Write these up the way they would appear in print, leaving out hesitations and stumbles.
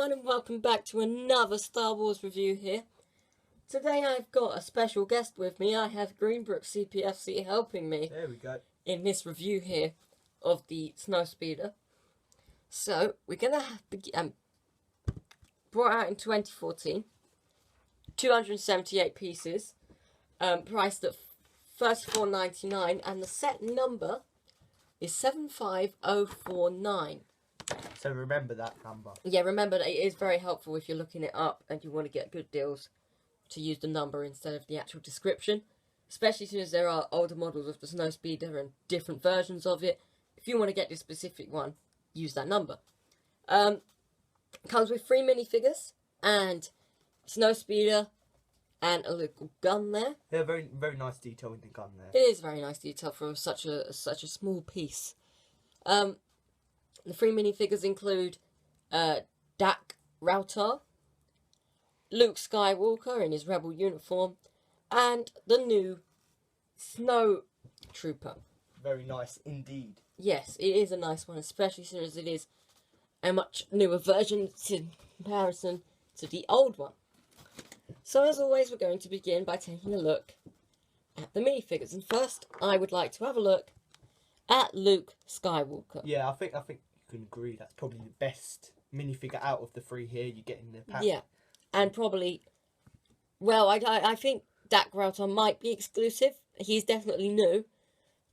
everyone, and welcome back to another Star Wars review here. Today I've got a special guest with me. I have Greenbrook CPFC helping me. There we go. In this review here of the Snowspeeder. So, we're going to have brought out in 2014. 278 pieces. Priced at $34.99, and the set number is 75049. So remember that number. Yeah, remember that it is very helpful if you're looking it up and you want to get good deals to use the number instead of the actual description. Especially since there are older models of the Snowspeeder and different versions of it. If you want to get this specific one, use that number. Comes with 3 minifigures and Snowspeeder and a little gun there. Yeah, very nice detail in the gun there. It is very nice detail for such a small piece. The 3 minifigures include Dak Rautar, Luke Skywalker in his Rebel uniform, and the new Snow Trooper. Very nice indeed. Yes, it is a nice one, especially since it is a much newer version in comparison to the old one. So as always, we're going to begin by taking a look at the minifigures. And first, I would like to have a look at Luke Skywalker. Yeah, I think you can agree that's probably the best minifigure out of the 3 here you get in the pack. Yeah, and probably, well, I think Dak Rautar might be exclusive. He's definitely new,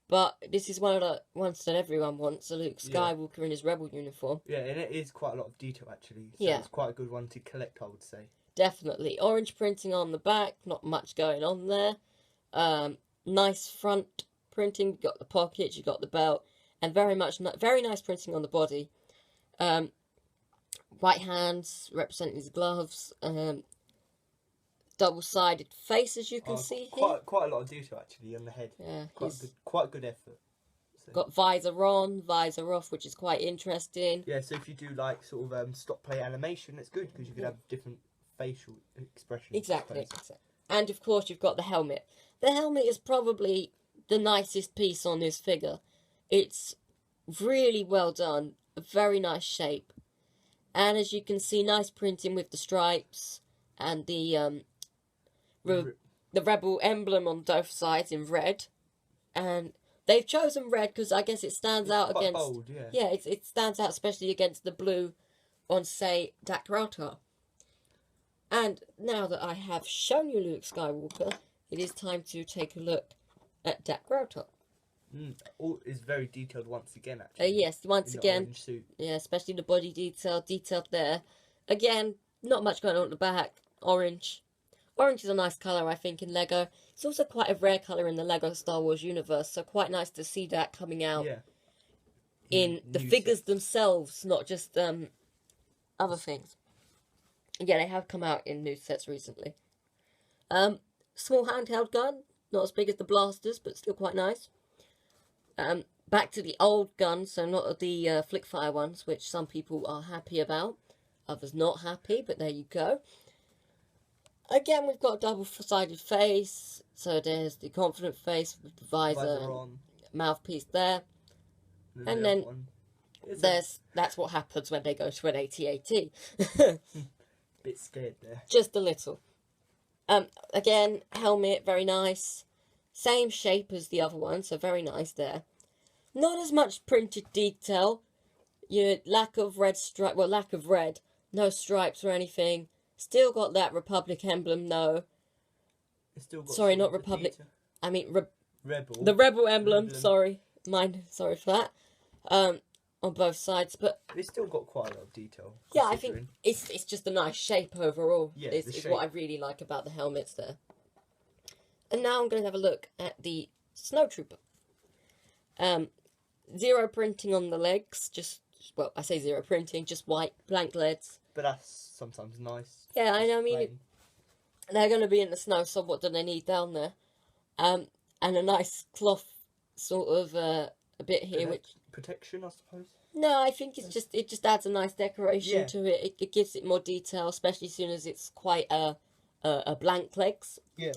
but this is one of the ones that everyone wants, a Luke Skywalker in his Rebel uniform. Yeah, and it is quite a lot of detail actually. So yeah. It's quite a good one to collect, I would say. Definitely. Orange printing on the back, not much going on there. Nice front printing, you've got the pockets, you've got the belt, and very nice printing on the body. White hands representing his gloves. Double-sided face, as you can see here. Quite a lot of detail actually on the head. Yeah, quite good effort. So. Got visor on, visor off, which is quite interesting. Yeah, so if you do like sort of stop play animation, it's good because you can have different facial expressions. Exactly. And of course you've got the helmet. The helmet is probably the nicest piece on this figure. It's really well done, a very nice shape, and as you can see, nice printing with the stripes and the Rebel emblem on both sides in red. And they've chosen red because I guess it stands out against bold, yeah, it stands out especially against the blue on, say, Dak Rautar. And now that I have shown you Luke Skywalker, it is time to take a look at Dak Rautar. All is very detailed once again, actually. Yes, once again. Orange suit. Yeah, especially the body detailed there. Again, not much going on at the back. Orange. Orange is a nice colour, I think, in Lego. It's also quite a rare colour in the Lego Star Wars universe, so quite nice to see that coming out in the figures themselves, not just other things. Yeah, they have come out in new sets recently. Small handheld gun, not as big as the blasters, but still quite nice. Back to the old guns, so not the flickfire ones, which some people are happy about. Others not happy, but there you go. Again, we've got a double-sided face, so there's the confident face with the visor and mouthpiece there. And then that's what happens when they go to an AT-AT. Bit scared there. Just a little. Again, helmet, very nice. Same shape as the other one, so very nice there. Not as much printed detail. Lack of red, no stripes or anything. Still got that Republic emblem, no. Sorry, not Republic. I mean, Rebel. The Rebel emblem, sorry. Sorry for that. On both sides, but it's still got quite a lot of detail. Yeah, I think it's just a nice shape overall. Yeah, it's what I really like about the helmets there. And now I'm going to have a look at the Snow Trooper. Zero printing on the legs, well, I say zero printing, just white, blank legs. But that's sometimes nice. Yeah, I know, I mean, they're going to be in the snow, so what do they need down there? And a nice cloth sort of a bit here, which... Protection, I suppose? No, I think it just adds a nice decoration to it. It gives it more detail, especially as soon as it's quite a blank legs. Yeah.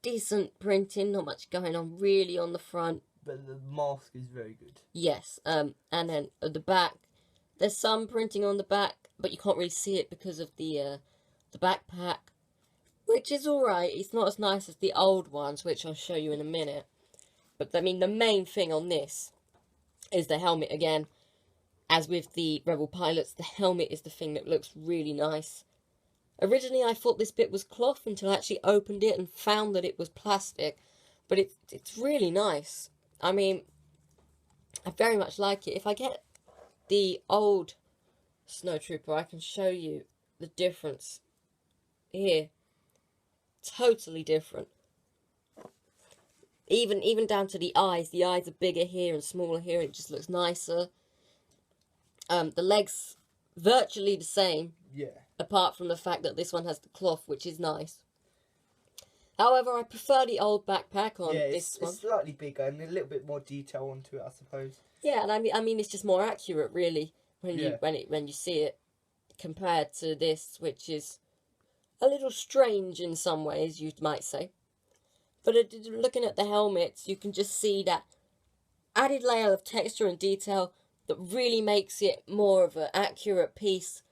Decent printing, not much going on really on the front. But the mask is very good. Yes, and then at the back, There's some printing on the back, but you can't really see it because of the backpack, which is alright. It's not as nice as the old ones, which I'll show you in a minute. But I mean, the main thing on this is the helmet again. As with the Rebel pilots, the helmet is the thing that looks really nice. Originally, I thought this bit was cloth until I actually opened it and found that it was plastic. But it's really nice. I mean, I very much like it. If I get the old Snowtrooper, I can show you the difference here. Totally different. Even down to the eyes. The eyes are bigger here and smaller here. It just looks nicer. The legs virtually the same. Yeah. Apart from the fact that this one has the cloth, which is nice. However, I prefer the old backpack on this one. It's slightly bigger and a little bit more detail onto it, I suppose. Yeah, and I mean, it's just more accurate, really, when you see it, compared to this, which is a little strange in some ways, you might say. But looking at the helmets, you can just see that added layer of texture and detail that really makes it more of an accurate piece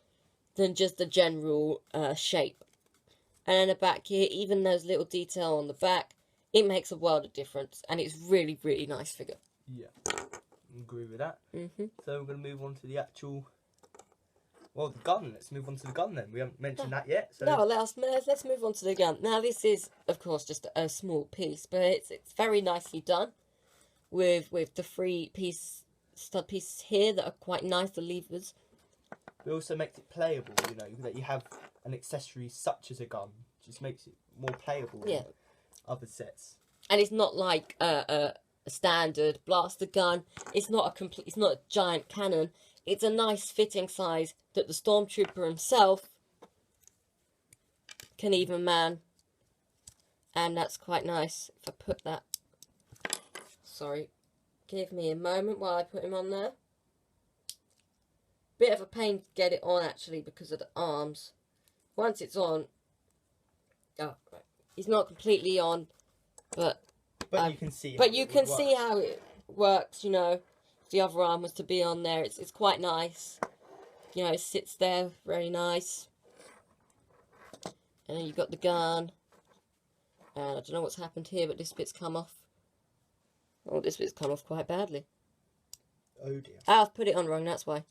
than just the general shape. And in the back here, even those little detail on the back, it makes a world of difference. And it's really, really nice figure. Yeah, I agree with that. Mm-hmm. So we're going to move on to the actual, well, the gun. Let's move on to the gun then. We haven't mentioned that yet. So. No, let's move on to the gun. Now, this is, of course, just a small piece, but it's very nicely done. With the three stud pieces here that are quite nice, the levers. It also makes it playable, you know, that you have an accessory such as a gun. Just makes it more playable than other sets. And it's not like a standard blaster gun. It's not a giant cannon. It's a nice fitting size that the Stormtrooper himself can even man. And that's quite nice. If I put that... Sorry. Give me a moment while I put him on there. Bit of a pain to get it on, actually, because of the arms. Once it's on... Oh, right. He's not completely on, but you can see. But you can see how it works, you know. If the other arm was to be on there, it's quite nice. You know, it sits there, very nice. And then you've got the gun. And I don't know what's happened here, but this bit's come off. Oh, this bit's come off quite badly. Oh dear. Ah, I've put it on wrong, that's why.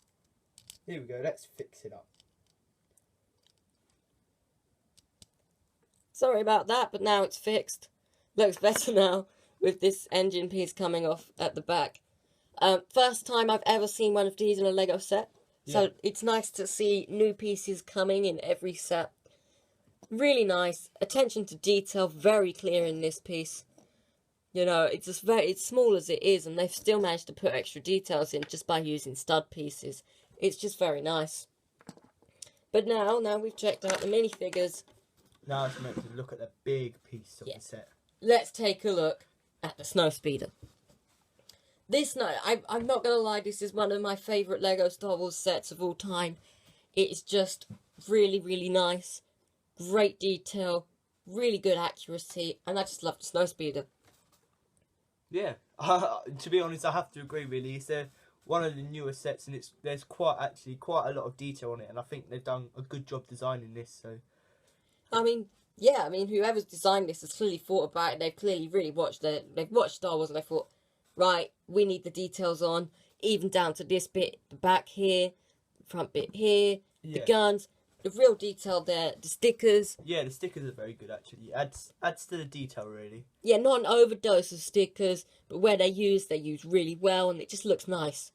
Here we go, let's fix it up. Sorry about that, but now it's fixed. Looks better now, with this engine piece coming off at the back. First time I've ever seen one of these in a Lego set. So it's nice to see new pieces coming in every set. Really nice. Attention to detail, very clear in this piece. You know, it's just it's small as it is, and they've still managed to put extra details in just by using stud pieces. It's just very nice. But now we've checked out the minifigures. Now it's meant to look at the big piece of the set. Let's take a look at the Snowspeeder. I'm not going to lie, this is one of my favourite Lego Star Wars sets of all time. It is just really, really nice. Great detail. Really good accuracy. And I just love the Snowspeeder. Yeah. To be honest, I have to agree, really. It's one of the newer sets, and there's quite a lot of detail on it. And I think they've done a good job designing this. So, I mean, yeah, whoever's designed this has clearly thought about it. They've clearly really they've watched Star Wars and they thought, right, we need the details on, even down to this bit, the back here, the front bit here, the guns, the real detail there, the stickers. Yeah, the stickers are very good, actually. Adds to the detail, really. Yeah, not an overdose of stickers, but where they're used really well, and it just looks nice.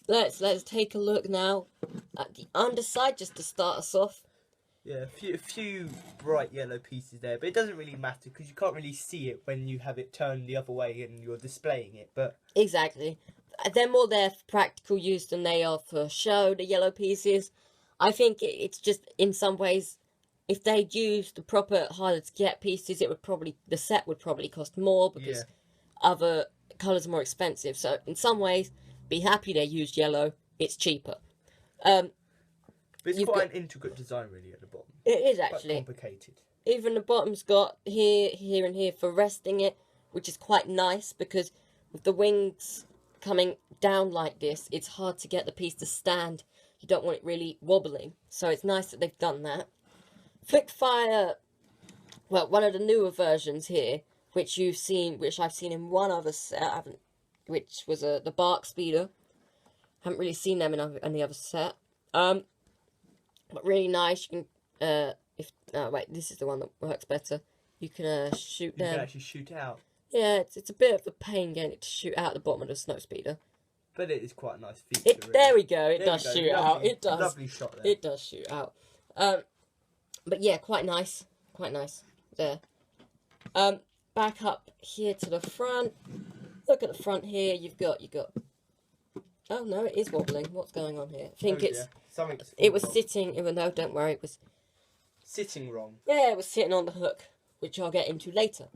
Let's take a look now at the underside, just to start us off. Yeah, a few bright yellow pieces there, but it doesn't really matter because you can't really see it when you have it turned the other way and you're displaying it. But exactly, they're more there for practical use than they are for show. The yellow pieces, I think it's just in some ways, if they'd used the proper harder to get pieces, the set would probably cost more because other colours are more expensive. So in some ways, be happy they used yellow. It's cheaper. It's quite an intricate design, really, at the bottom. It is, actually. Quite complicated. Even the bottom's got here, and here for resting it, which is quite nice because with the wings coming down like this, it's hard to get the piece to stand. You don't want it really wobbling. So it's nice that they've done that. Flickfire, well, one of the newer versions here, which I've seen in one other set, which was the Bark Speeder. Haven't really seen them in any other set. But really nice. You can, wait, this is the one that works better. You can shoot them. You can actually shoot out. Yeah, it's a bit of a pain getting it to shoot out the bottom of the snow speeder. But it is quite a nice feature. Really. There we go. It There does we go. shoot out. It does. Lovely shot there. It does shoot out. But yeah, quite nice. Quite nice. There. Back up here to the front. Look at the front here. You've got. Oh no, it is wobbling. What's going on here? I think it was sitting. Even though, don't worry, it was sitting wrong. Yeah, it was sitting on the hook, which I'll get into later.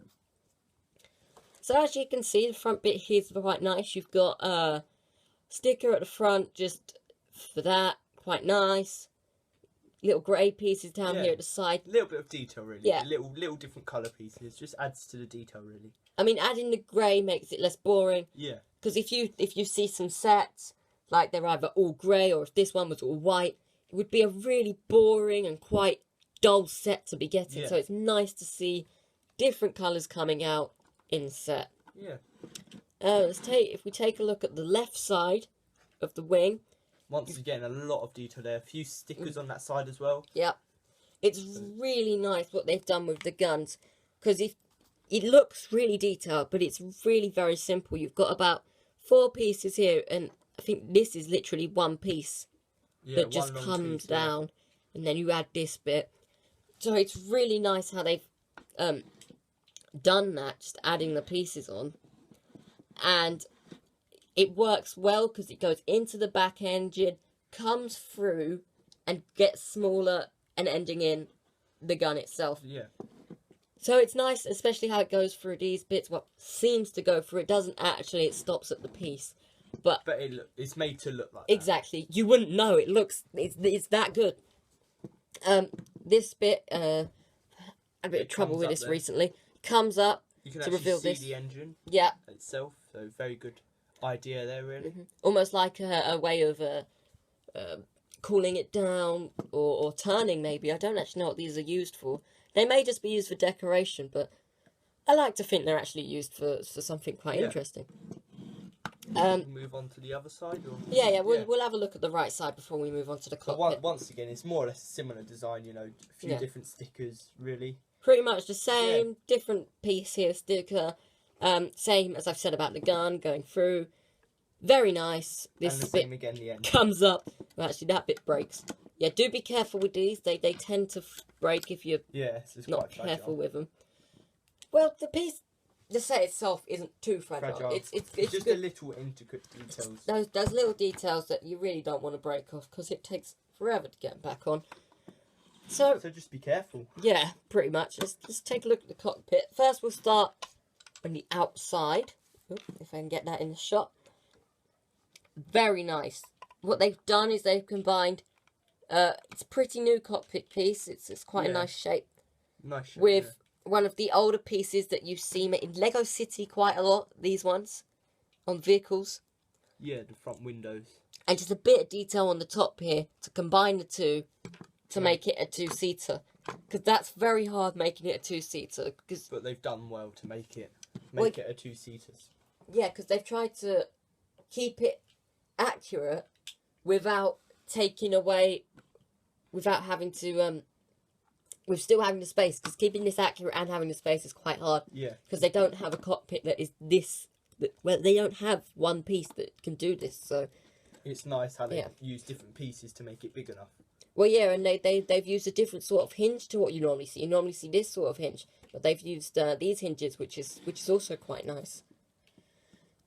So as you can see, the front bit here is quite nice. You've got a sticker at the front just for that. Quite nice. Little grey pieces down here at the side. A little bit of detail, really. Yeah. Little different colour pieces. Just adds to the detail, really. I mean, adding the grey makes it less boring. Yeah. Because if you see some sets, like they're either all grey or if this one was all white, it would be a really boring and quite dull set to be getting. Yeah. So it's nice to see different colours coming out in the set. Yeah. If we take a look at the left side of the wing. Once again, a lot of detail there. A few stickers on that side as well. Yeah. It's really nice what they've done with the guns. Because it looks really detailed, but it's really very simple. You've got about 4 pieces here, and I think this is literally one piece that just comes down. And then you add this bit. So it's really nice how they've done that, just adding the pieces on. And it works well because it goes into the back engine, comes through, and gets smaller and ending in the gun itself. Yeah. So it's nice, especially how it goes through these bits. What seems to go through, it doesn't actually, it stops at the piece. But it's made to look like exactly. You wouldn't know. It's that good. This bit, a bit of trouble with this recently. Comes up to reveal this. You can actually see the engine itself. So very good idea there, really. Almost like a way of cooling it down or turning, maybe. I don't actually know what these are used for. They may just be used for decoration, but I like to think they're actually used for something quite interesting. Move on to the other side? Or? Yeah, we'll have a look at the right side before we move on to the cockpit. Once again, it's more or less a similar design, you know, a few different stickers, really. Pretty much the same, different piece here, sticker. Same as I've said about the gun, going through. Very nice. This and the bit same again, the end. comes up. Well, actually, that bit breaks. Yeah, do be careful with these. They tend to break if you're not careful with them. Well, the set itself isn't too fragile. It's just good. a little intricate details. Those little details that you really don't want to break off because it takes forever to get them back on. So just be careful. Yeah, pretty much. Let's take a look at the cockpit. First, we'll start on the outside. If I can get that in the shot. Very nice. What they've done is they've combined. It's a pretty new cockpit piece. It's quite a nice shape. Nice shape. With one of the older pieces that you see in Lego City quite a lot. These ones on vehicles. Yeah, the front windows. And just a bit of detail on the top here to combine the two to make it a 2-seater. Because that's very hard making it a 2-seater. But they've done well to make it a 2-seater. Yeah, because they've tried to keep it accurate without taking away, without having to, with still having the space. Because keeping this accurate and having the space is quite hard. Yeah. Because they don't have a cockpit that is this, well, they don't have one piece that can do this, so. It's nice how they use different pieces to make it big enough. Well, yeah, and they've used a different sort of hinge to what you normally see. You normally see this sort of hinge, but they've used these hinges, which is also quite nice.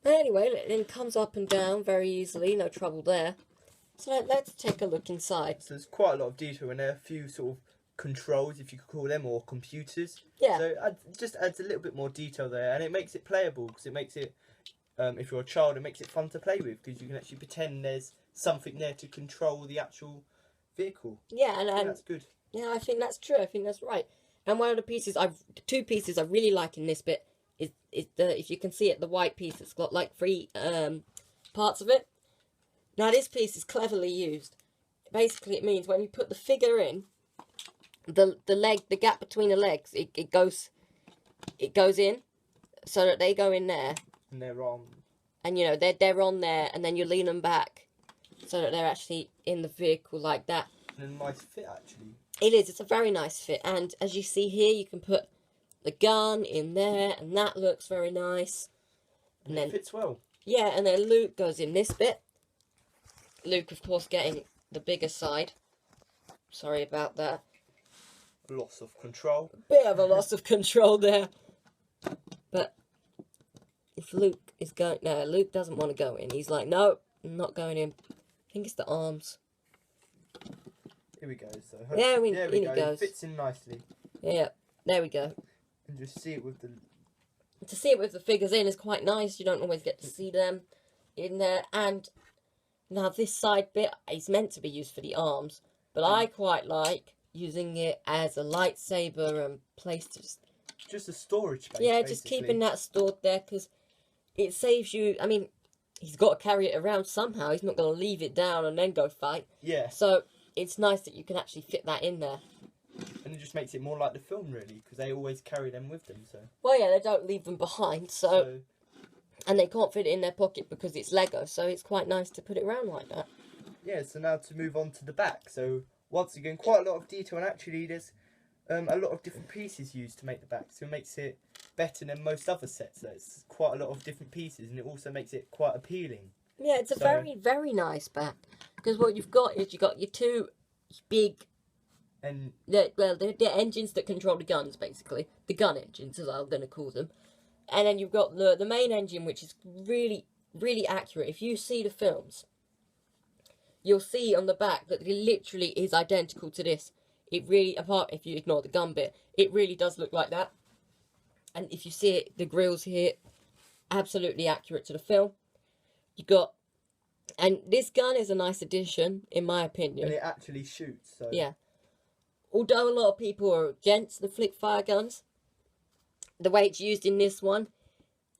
But anyway, it then comes up and down very easily, no trouble there. So let's take a look inside. So there's quite a lot of detail in there, a few sort of controls, if you could call them, or computers. Yeah. So it just adds a little bit more detail there, and it makes it playable, because it makes it, if you're a child, it makes it fun to play with, because you can actually pretend there's something there to control the actual vehicle. Yeah, and that's good. Yeah, I think that's true. I think that's right. And one of the pieces, two pieces I really like in this bit is the, if you can see it, the white piece. It's got like 3 parts of it. Now this piece is cleverly used. Basically it means when you put the figure in, the gap between the legs, it goes in, so that they go in there. And they're on. And you know, they're on there, and then you lean them back, so that they're actually in the vehicle like that. And a nice fit, actually. It is, it's a very nice fit, and as you see here, you can put the gun in there, and that looks very nice. And then it fits well. Yeah, and then Luke goes in this bit. Luke, of course, getting the bigger side. Sorry about that. Loss of control. Bit of a loss of control there. But if Luke is going... No, Luke doesn't want to go in. He's like, no, I'm not going in. I think it's the arms. Here we go. So There we go. goes. It fits in nicely. Yeah, there we go. And just see it with the... To see it with the figures in is quite nice. You don't always get to see them in there. And now this side bit is meant to be used for the arms. But I quite like using it as a lightsaber and place to... Just a storage space, Yeah, basically. just keeping that stored there, because it saves you... I mean, he's got to carry it around somehow. He's not going to leave it down and then go fight. Yeah. So it's nice that you can actually fit that in there. And it just makes it more like the film, really, because they always carry them with them, so... Well, yeah, they don't leave them behind, so... And they can't fit it in their pocket because it's Lego, so it's quite nice to put it around like that. Yeah, so now to move on to the back. So, once again, quite a lot of detail, and actually there's a lot of different pieces used to make the back, so it makes it better than most other sets. There's quite a lot of different pieces, and it also makes it quite appealing. Yeah, it's a very, very nice back, because what you've got is you've got your two big... And they're engines that control the guns, basically. The gun engines, as I'm going to call them. And then you've got the main engine, which is really, really accurate. If you see the films, you'll see on the back that it literally is identical to this. It really, apart if you ignore the gun bit, it really does look like that. And if you see it, the grills here, absolutely accurate to the film. You got, and this gun is a nice addition, in my opinion. it actually shoots, so... Yeah. Although a lot of people are against the flick fire guns, the way it's used in this one,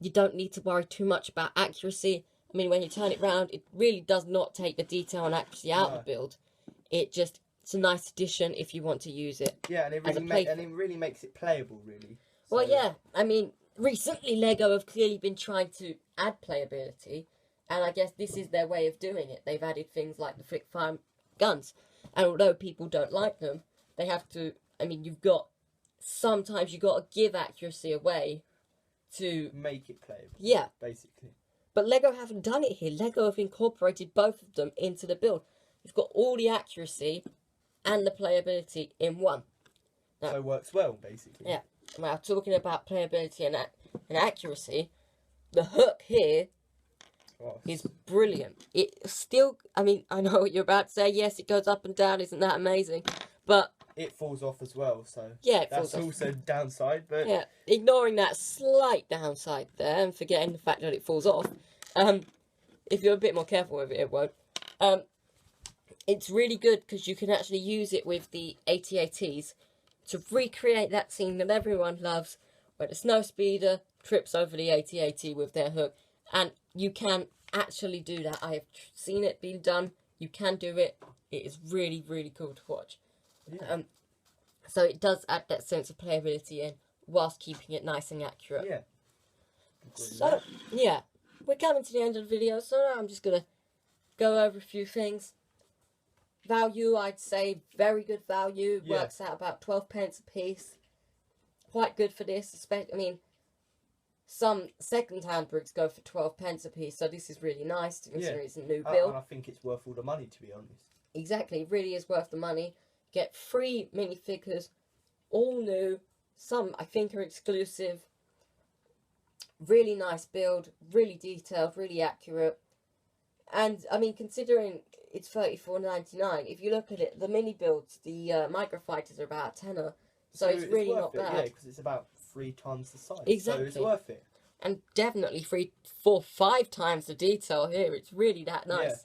you don't need to worry too much about accuracy. I mean, when you turn it round, it really does not take the detail and accuracy out of the build. It's a nice addition if you want to use it. Yeah, and it really makes it playable, really. So... Well, yeah, I mean, recently Lego have clearly been trying to add playability, and I guess this is their way of doing it. They've added things like the flick fire guns, and although people don't like them, they have to, I mean, sometimes you've got to give accuracy away to... make it playable. Yeah. Basically. But Lego haven't done it here. Lego have incorporated both of them into the build. You've got all the accuracy and the playability in one. So it works well, basically. Yeah. Now, talking about playability and accuracy, the hook here is brilliant. It still, I mean, I know what you're about to say. Yes, it goes up and down. Isn't that amazing? But it falls off as well, so yeah, that's also downside. But yeah, ignoring that slight downside there and forgetting the fact that it falls off, if you're a bit more careful with it, it won't. It's really good because you can actually use it with the AT-ATs to recreate that scene that everyone loves, where the snowspeeder trips over the AT-AT with their hook, and you can actually do that. I have seen it be done. You can do it. It is really, really cool to watch. Yeah. So it does add that sense of playability in, whilst keeping it nice and accurate. Yeah. So, yeah. We're coming to the end of the video, so now I'm just going to go over a few things. Value, I'd say very good value. Yeah. Works out about 12 pence a piece. Quite good for this. I mean, some second-hand bricks go for 12 pence a piece, so this is really nice to consider it's a new build. And I think it's worth all the money, to be honest. Exactly, it really is worth the money. Get 3 minifigures, all new. Some, I think, are exclusive. Really nice build, really detailed, really accurate. And, I mean, considering it's $34.99, if you look at it, the mini builds, the microfighters are about a tenner. So it's really not bad. Yeah, because it's about 3 times the size. Exactly. So it's worth it. And definitely 3, 4, 5 times the detail here. It's really that nice. Yeah.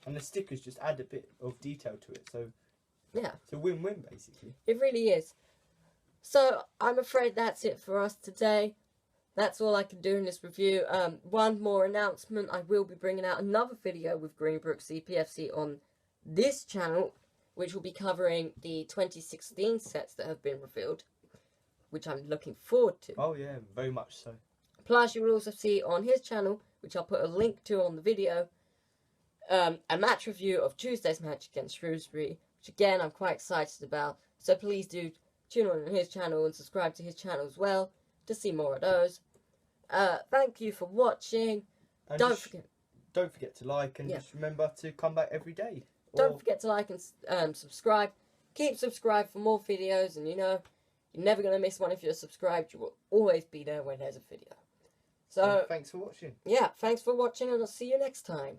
And the stickers just add a bit of detail to it. So yeah, it's a win-win, basically. It really is. So I'm afraid that's it for us today. that's all I can do in this review. One more announcement. I will be bringing out another video with Greenbrook CPFC on this channel, which will be covering the 2016 sets that have been revealed, which I'm looking forward to. Oh yeah, very much so. Plus, you will also see on his channel, which I'll put a link to on the video, a match review of Tuesday's match against Shrewsbury, which again I'm quite excited about. So please do tune on his channel and subscribe to his channel as well to see more of those. Thank you for watching. And Don't forget to like, and Yeah. just remember to come back every day. Don't forget to like and subscribe. Keep subscribed for more videos, and you know, you're never going to miss one if you're subscribed. You will always be there when there's a video. So, thanks for watching. yeah, thanks for watching, and I'll see you next time.